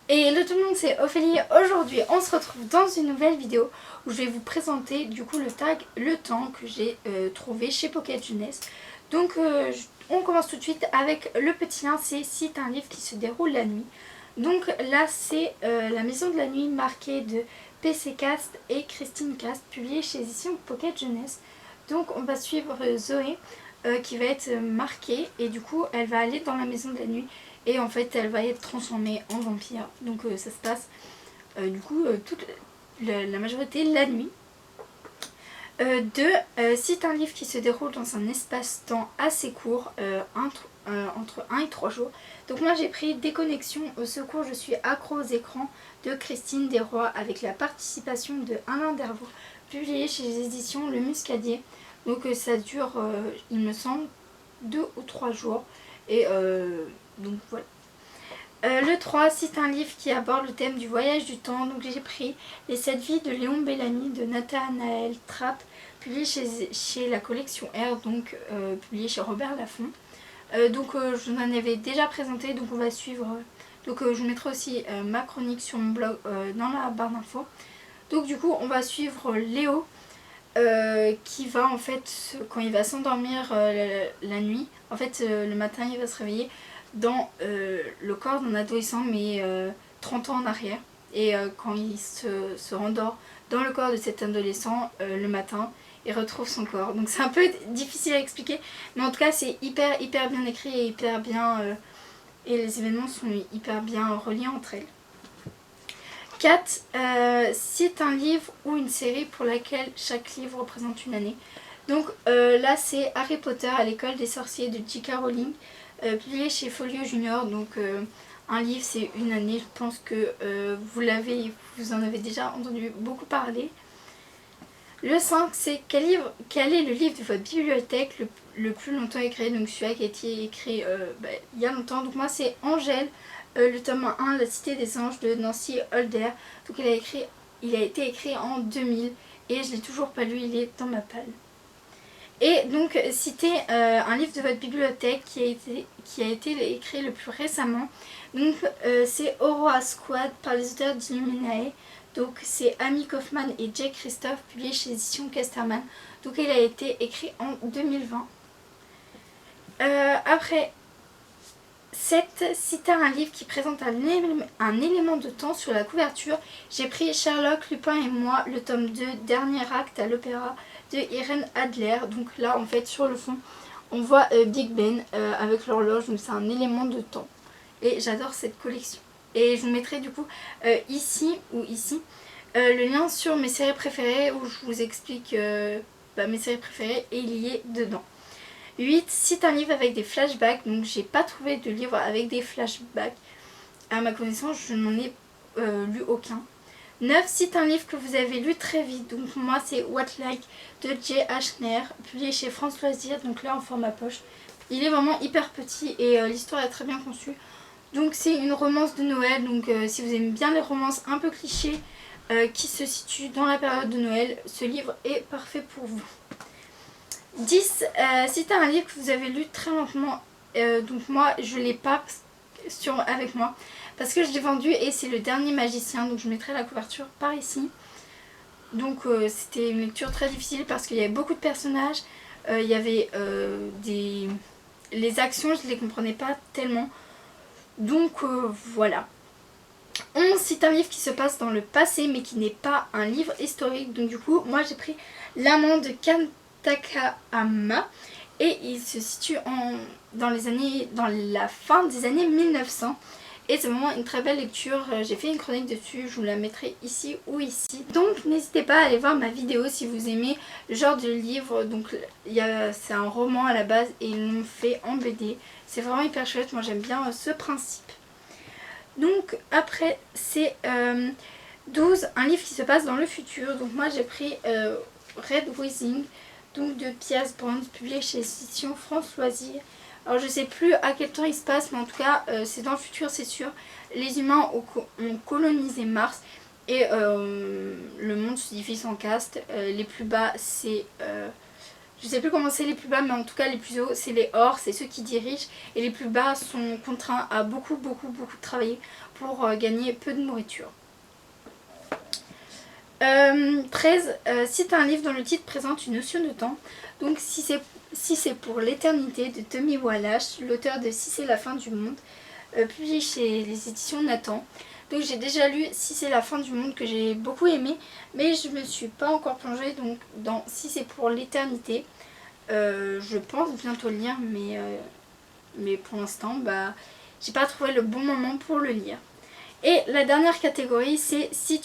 Et hello tout le monde, c'est Ophélie. Aujourd'hui on se retrouve dans une nouvelle vidéo où je vais vous présenter du coup le tag Le Temps que j'ai trouvé chez Pocket Jeunesse. Donc on commence tout de suite avec le petit lien, c'est un livre qui se déroule la nuit. Donc là c'est La Maison de la Nuit marquée de PC Cast et Christine Cast, publié chez éditions Pocket Jeunesse. Donc on va suivre Zoé qui va être marquée et du coup elle va aller dans la Maison de la Nuit. Et en fait, elle va être transformée en vampire. Donc ça se passe du coup toute la majorité la nuit. C'est un livre qui se déroule dans un espace-temps assez court, entre 1 et 3 jours. Donc moi j'ai pris Déconnexion au secours, je suis accro aux écrans de Christine Desrois avec la participation de Alain Dervaux, publié chez les éditions Le Muscadier. Donc ça dure, il me semble, 2 ou 3 jours. Et donc voilà. Le 3, c'est un livre qui aborde le thème du voyage du temps. Donc j'ai pris Les 7 vies de Léon Bellamy de Nathanaël Trapp, publié chez la collection R, donc publié chez Robert Laffont. Je vous en avais déjà présenté, donc on va suivre. Je vous mettrai aussi ma chronique sur mon blog dans la barre d'infos. Donc du coup on va suivre Léo qui va en fait, quand il va s'endormir la nuit, en fait le matin il va se réveiller dans le corps d'un adolescent mais 30 ans en arrière. Et quand il se rendort dans le corps de cet adolescent le matin, il retrouve son corps. Donc c'est un peu difficile à expliquer, mais en tout cas c'est hyper bien écrit et hyper bien... et les événements sont hyper bien reliés entre elles. 4. C'est un livre ou une série pour laquelle chaque livre représente une année. Donc là c'est Harry Potter à l'école des sorciers de J.K. Rowling, publié chez Folio Junior. Donc un livre c'est une année, je pense que vous en avez déjà entendu beaucoup parler. Le 5 c'est quel est le livre de votre bibliothèque le plus longtemps écrit. Donc celui-là qui a été écrit il y a longtemps. Donc moi c'est Angèle, le tome 1, La Cité des Anges de Nancy Holder. Donc il a été écrit en 2000 et je l'ai toujours pas lu, il est dans ma palle. Et donc citer un livre de votre bibliothèque qui a été écrit le plus récemment. Donc c'est Aurora Squad par les auteurs d'Illuminae. Donc c'est Amy Kaufman et Jake Christophe, publié chez édition Casterman. Donc il a été écrit en 2020. Après 7, si tu as un livre qui présente un élément de temps sur la couverture, j'ai pris Sherlock, Lupin et moi, le tome 2, dernier acte à l'opéra de Irène Adler. Donc là en fait sur le fond on voit Big Ben avec l'horloge, donc c'est un élément de temps. Et j'adore cette collection. Et je vous mettrai du coup ici le lien sur mes séries préférées où je vous explique mes séries préférées et il y est dedans. 8. C'est un livre avec des flashbacks, donc j'ai pas trouvé de livre avec des flashbacks. À ma connaissance, je n'en ai lu aucun. 9. C'est un livre que vous avez lu très vite, donc moi c'est What Like de Jay Ashner, publié chez France Loisirs, donc là en format poche. Il est vraiment hyper petit et l'histoire est très bien conçue. Donc c'est une romance de Noël, donc si vous aimez bien les romances un peu clichés qui se situent dans la période de Noël, ce livre est parfait pour vous. 10. C'est un livre que vous avez lu très lentement, donc moi je l'ai pas avec moi parce que je l'ai vendu et c'est Le Dernier Magicien, donc je mettrai la couverture par ici. Donc c'était une lecture très difficile parce qu'il y avait beaucoup de personnages, il y avait les actions je les comprenais pas tellement, donc voilà. 11. C'est un livre qui se passe dans le passé mais qui n'est pas un livre historique, donc du coup moi j'ai pris L'Amant de Takahama et il se situe dans la fin des années 1900 et c'est vraiment une très belle lecture. J'ai fait une chronique dessus, je vous la mettrai ici ou ici. Donc n'hésitez pas à aller voir ma vidéo si vous aimez le genre de livre. Donc c'est un roman à la base et ils l'ont fait en BD. C'est vraiment hyper chouette, moi j'aime bien ce principe. Donc après c'est 12, un livre qui se passe dans le futur. Donc moi j'ai pris Red Rising, donc de Piers Browne, publié chez l'édition France Loisirs. Alors je sais plus à quel temps il se passe, mais en tout cas c'est dans le futur, c'est sûr. Les humains ont colonisé Mars et le monde se divise en castes. Les plus bas c'est Je sais plus comment c'est les plus bas, mais en tout cas les plus hauts c'est les or, c'est ceux qui dirigent. Et les plus bas sont contraints à beaucoup travailler pour gagner peu de nourriture. 13. Cite un livre dont le titre présente une notion de temps. Donc si c'est pour l'éternité de Tommy Walsh, l'auteur de Si c'est la fin du monde, publié chez les éditions Nathan. Donc j'ai déjà lu Si c'est la fin du monde que j'ai beaucoup aimé, mais je me suis pas encore plongée donc dans Si c'est pour l'éternité. Je pense bientôt le lire, mais pour l'instant j'ai pas trouvé le bon moment pour le lire. Et la dernière catégorie, c'est si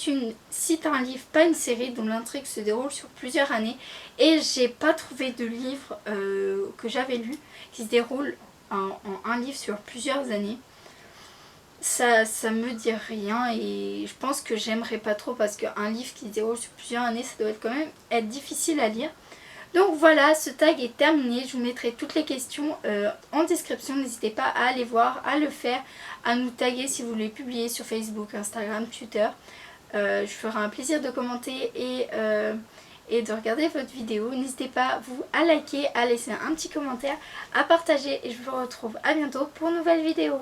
t'as un livre, pas une série, dont l'intrigue se déroule sur plusieurs années. Et j'ai pas trouvé de livre que j'avais lu qui se déroule en un livre sur plusieurs années. Ça me dit rien et je pense que j'aimerais pas trop parce qu'un livre qui se déroule sur plusieurs années, ça doit être quand même être difficile à lire. Donc voilà, ce tag est terminé. Je vous mettrai toutes les questions en description. N'hésitez pas à aller voir, à le faire, à nous taguer si vous voulez publier sur Facebook, Instagram, Twitter. Je ferai un plaisir de commenter et de regarder votre vidéo. N'hésitez pas vous à liker, à laisser un petit commentaire, à partager et je vous retrouve à bientôt pour une nouvelle vidéo.